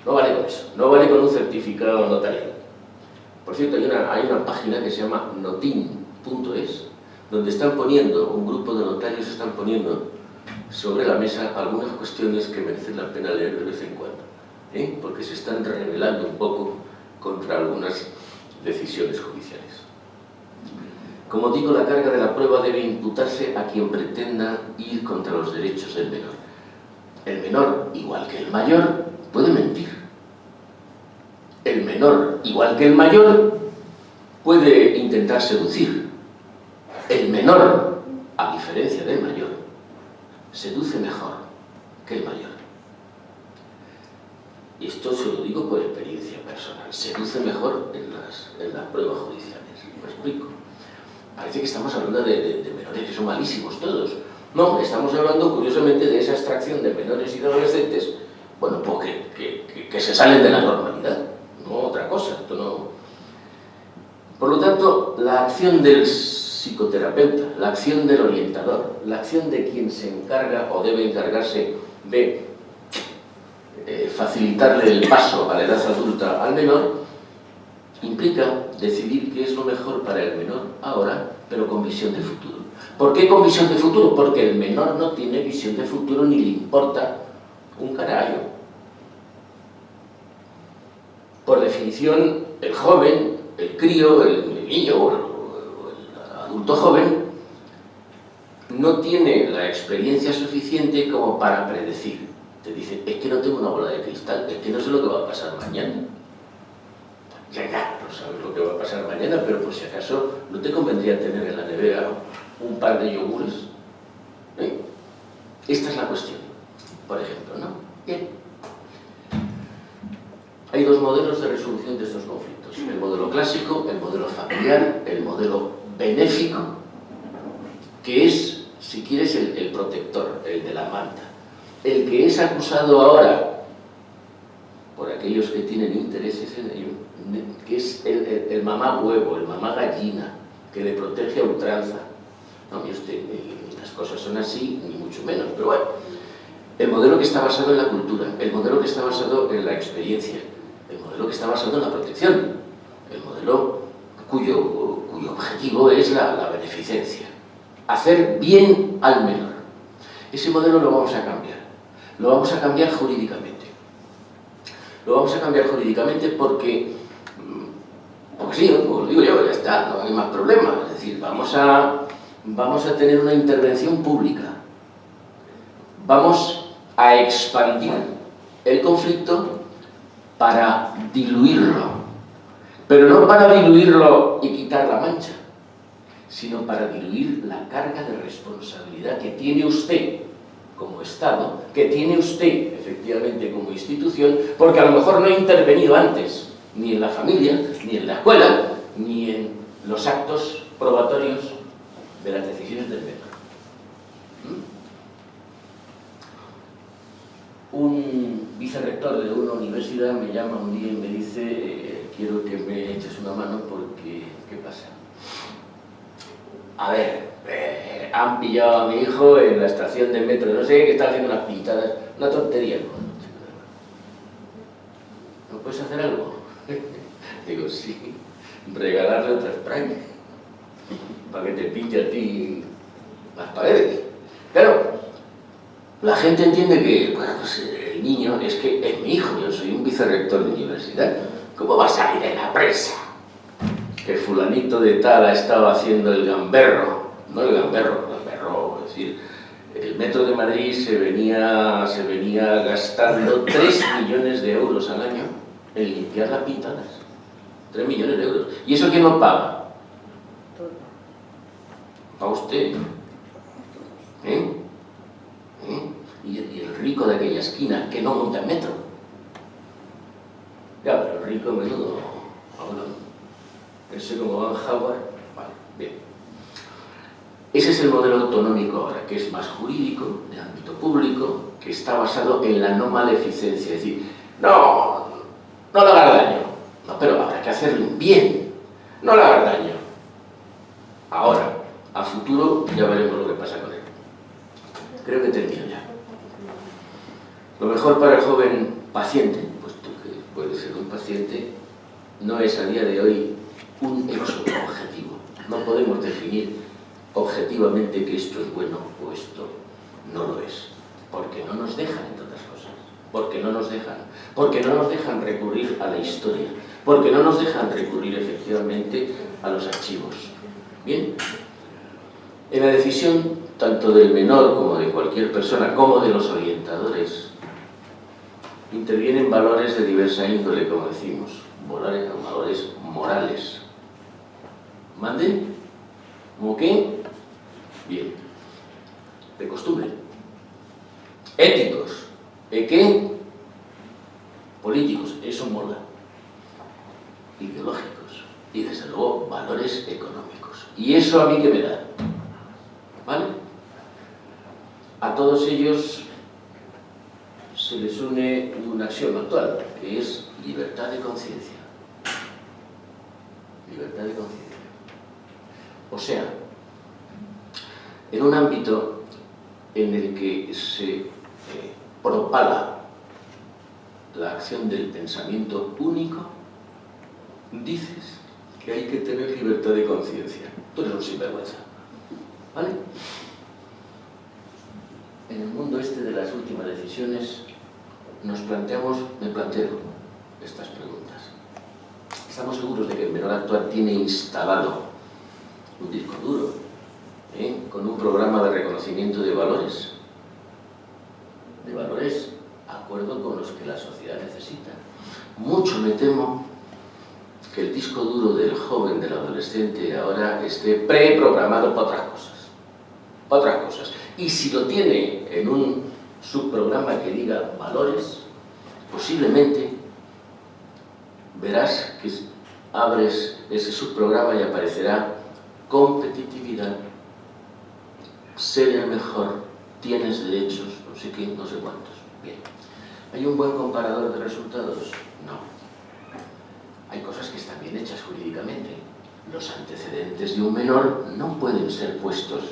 S3: No vale con eso, no vale con un certificado notarial. Por cierto, hay una página que se llama notin.es, donde están poniendo, un grupo de notarios están poniendo sobre la mesa algunas cuestiones que merecen la pena leer de vez en cuando, porque se están rebelando un poco contra algunas decisiones judiciales. Como digo, la carga de la prueba debe imputarse a quien pretenda ir contra los derechos del menor. El menor, igual que el mayor, puede mentir. El menor, igual que el mayor, puede intentar seducir. El menor, a diferencia del mayor, seduce mejor que el mayor. Y esto se lo digo por experiencia personal. Seduce mejor en las pruebas judiciales. ¿Me explico? Parece que estamos hablando de menores que son malísimos todos. No, estamos hablando curiosamente de esa extracción de menores y de adolescentes bueno, pues que se salen de la normalidad, no otra cosa, esto no... Por lo tanto, la acción del psicoterapeuta, la acción del orientador, la acción de quien se encarga o debe encargarse de facilitarle el paso a la edad adulta al menor, implica decidir qué es lo mejor para el menor ahora, pero con visión de futuro. ¿Por qué con visión de futuro? Porque el menor no tiene visión de futuro ni le importa un carajo. Por definición, el joven, el crío, el niño o el adulto joven no tiene la experiencia suficiente como para predecir. Te dice, es que no tengo una bola de cristal, es que no sé lo que va a pasar mañana. Ya, no sabes lo que va a pasar mañana, pero por si acaso no te convendría tener en la nevera un par de yogures. Esta es la cuestión, por ejemplo, ¿no? Bien. Hay dos modelos de resolución de estos conflictos. El modelo clásico, el modelo familiar, el modelo benéfico, que es, si quieres, el protector, el de la manta. El que es acusado ahora por aquellos que tienen intereses en ello, que es el mamá huevo, el mamá gallina, que le protege a ultranza. No, mire usted, las cosas son así, ni mucho menos, pero bueno. El modelo que está basado en la cultura, el modelo que está basado en la experiencia, el modelo que está basado en la protección, el modelo cuyo objetivo es la beneficencia. Hacer bien al menor. Ese modelo lo vamos a cambiar. Lo vamos a cambiar jurídicamente. Lo vamos a cambiar jurídicamente porque sí, como lo digo yo, ya está, no hay más problemas. Es decir, vamos a tener una intervención pública. Vamos a expandir el conflicto para diluirlo. Pero no para diluirlo y quitar la mancha, sino para diluir la carga de responsabilidad que tiene usted como Estado, que tiene usted efectivamente como institución, porque a lo mejor no ha intervenido antes, ni en la familia, ni en la escuela, ni en los actos probatorios de las decisiones del menor. Un vicerrector de una universidad me llama un día y me dice, quiero que me eches una mano porque, ¿qué pasa? A ver, han pillado a mi hijo en la estación de metro, no sé, que está haciendo unas pintadas, una tontería. ¿No puedes hacer algo? Digo, sí, regalarle otra spray para que te pinte a ti las paredes. Pero la gente entiende que, bueno, pues el niño es que es mi hijo, yo soy un vicerrector de universidad. ¿Cómo va a salir en la prensa que fulanito de tal ha estado haciendo el gamberro? No el gamberro, es decir, el Metro de Madrid se venía gastando 3 millones de euros al año en limpiar las pintadas. 3 millones de euros. ¿Y eso quién lo paga? ¿Paga usted? Y el rico de aquella esquina que no monta en metro. Ya, pero el rico menudo. Ahora, ese como Van Howard. Vale, bien. Ese es el modelo autonómico ahora, que es más jurídico, de ámbito público, que está basado en la no maleficencia. Es decir, no le hagas daño. No, pero habrá que hacerle un bien. No le hagas daño. Ahora, a futuro, ya veremos lo que pasa con él. Creo que termino ya. Lo mejor para el joven paciente, puesto que puede ser un paciente, no es a día de hoy un hecho objetivo. No podemos definir objetivamente que esto es bueno o esto no lo es. Porque no nos dejan, entre otras cosas. Porque no nos dejan recurrir a la historia. Porque no nos dejan recurrir efectivamente a los archivos. Bien. En la decisión tanto del menor como de cualquier persona, como de los orientadores, intervienen valores de diversa índole, como decimos, valores morales. ¿Mande? ¿Cómo qué? Bien. De costumbre. Éticos. ¿De qué? Políticos. Eso mola. Ideológicos. Y desde luego valores económicos. ¿Y eso a mí qué me da? ¿Vale? A todos ellos se les une un axioma actual, que es libertad de conciencia. Libertad de conciencia. O sea, en un ámbito en el que se propala la acción del pensamiento único, dices que hay que tener libertad de conciencia. Tú eres un sinvergüenza, ¿vale? En el mundo este de las últimas decisiones me planteo estas preguntas. Estamos seguros de que el menor actual tiene instalado un disco duro, con un programa de reconocimiento de valores acuerdo con los que la sociedad necesita. Mucho me temo que el disco duro del joven, del adolescente, ahora esté preprogramado para otras cosas. Y si lo tiene en un subprograma que diga valores, posiblemente verás que abres ese subprograma y aparecerá competitividad, ser el mejor, tienes derechos, no sé qué, no sé cuántos. Bien. ¿Hay un buen comparador de resultados? No. Hay cosas que están bien hechas jurídicamente. Los antecedentes de un menor no pueden ser puestos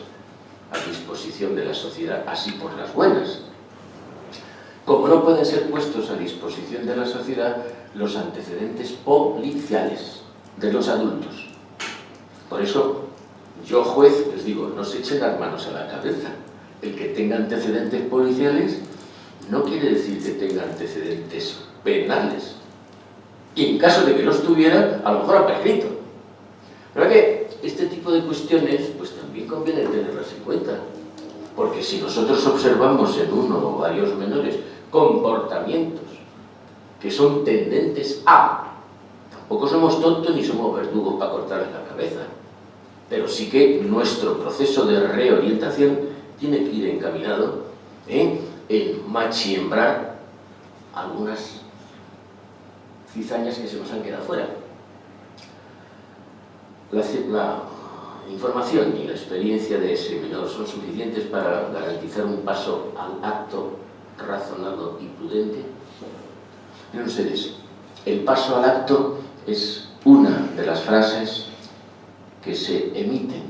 S3: a disposición de la sociedad así por las buenas. Como no pueden ser puestos a disposición de la sociedad los antecedentes policiales de los adultos. Por eso, yo juez les digo, no se echen las manos a la cabeza. El que tenga antecedentes policiales no quiere decir que tenga antecedentes penales. Y en caso de que los tuviera, a lo mejor ha prescrito. ¿Verdad que este tipo de cuestiones pues también conviene tenerlas en cuenta? Porque si nosotros observamos en uno o varios menores comportamientos que son tendentes a, tampoco somos tontos ni somos verdugos para cortarles la cabeza, pero sí que nuestro proceso de reorientación tiene que ir encaminado en machiembrar algunas cizañas que se nos han quedado fuera. La información y la experiencia de ese menor son suficientes para garantizar un paso al acto razonado y prudente. Miren ustedes, el paso al acto es una de las frases que se emiten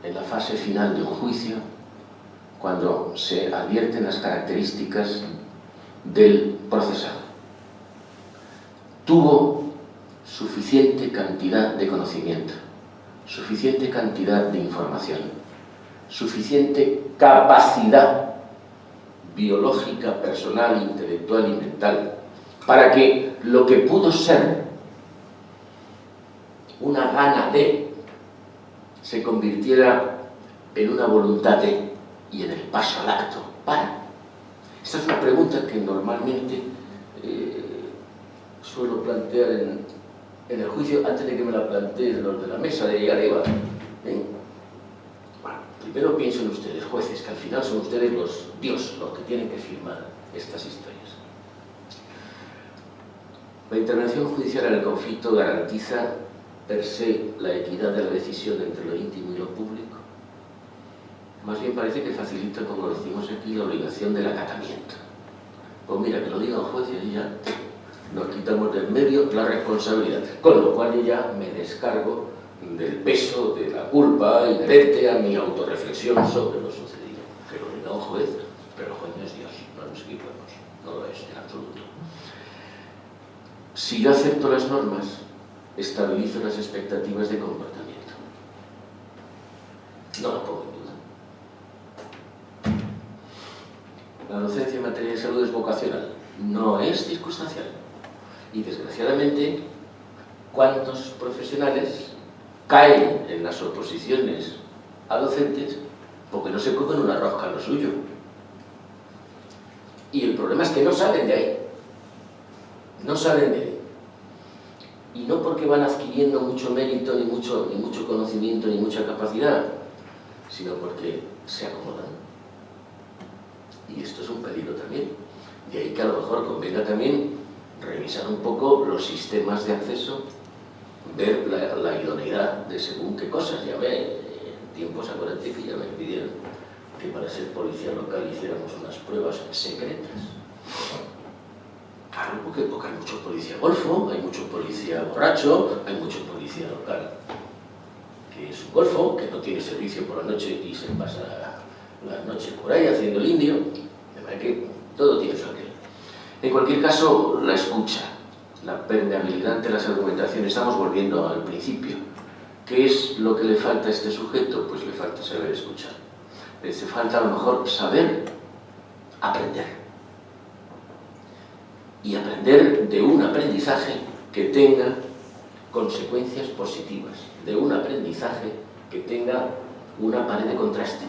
S3: en la fase final de un juicio cuando se advierten las características del procesado. Tuvo suficiente cantidad de conocimiento, suficiente cantidad de información, suficiente capacidad biológica, personal, intelectual y mental para que lo que pudo ser una gana de se convirtiera en una voluntad de y en el paso al acto para. Esta es una pregunta que normalmente suelo plantear en el juicio antes de que me la planteen los de la mesa de ahí arriba. Bueno, primero piensen ustedes, jueces, que al final son ustedes los Dios los que tienen que firmar estas historias. La intervención judicial en el conflicto garantiza per se la equidad de la decisión entre lo íntimo y lo público. Más bien parece que facilita, como decimos aquí, la obligación del acatamiento. Pues mira, que lo diga un juez y ya nos quitamos del medio la responsabilidad, con lo cual yo ya me descargo del peso de la culpa inherente a mi autorreflexión sobre lo sucedido. Que lo diga un juez, pero el juez no es Dios, no nos equivocamos, no lo es en absoluto. Si yo acepto las normas, estabilizo las expectativas de comportamiento. No lo pongo en duda. La docencia en materia de salud es vocacional, no es circunstancial. Y desgraciadamente, ¿cuántos profesionales caen en las oposiciones a docentes porque no se comen una rosca en lo suyo? Y el problema es que no salen de ahí. No salen de ahí. Y no porque van adquiriendo mucho mérito, ni mucho conocimiento, ni mucha capacidad, sino porque se acomodan. Y esto es un peligro también. De ahí que a lo mejor convenga también revisar un poco los sistemas de acceso, ver la idoneidad de según qué cosas. Ya ve, en tiempos acuérdate que ya me pidieron que para ser policía local hiciéramos unas pruebas secretas. Claro, porque hay mucho policía golfo, hay mucho policía borracho, hay mucho policía local, que es un golfo, que no tiene servicio por la noche y se pasa la noche por ahí haciendo el indio, de manera que todo tiene su aquel. En cualquier caso, la escucha, la permeabilidad ante las argumentaciones, estamos volviendo al principio. ¿Qué es lo que le falta a este sujeto? Pues le falta saber escuchar. Le falta a lo mejor saber aprender. Y aprender de un aprendizaje que tenga consecuencias positivas, de un aprendizaje que tenga una pared de contraste,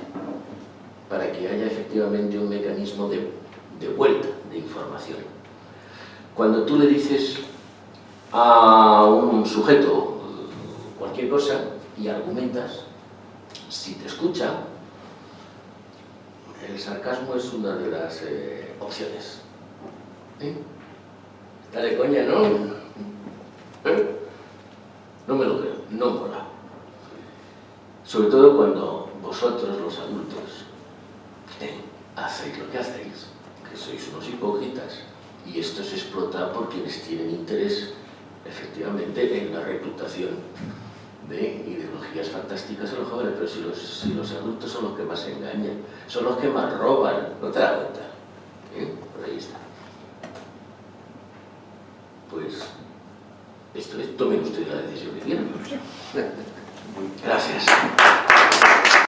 S3: para que haya efectivamente un mecanismo de vuelta de información. Cuando tú le dices a un sujeto cualquier cosa y argumentas, si te escucha, el sarcasmo es una de las opciones. Está de coña, ¿no? No me lo creo, no mola. Sobre todo cuando vosotros, los adultos, hacéis lo que hacéis, que sois unos hipócritas, y esto se explota por quienes tienen interés, efectivamente, en la reclutación de ideologías fantásticas a los jóvenes, pero si los adultos son los que más engañan, son los que más roban, ¿no te das cuenta? Por ahí está. Pues, esto es, tomen ustedes la decisión que quieran. Gracias.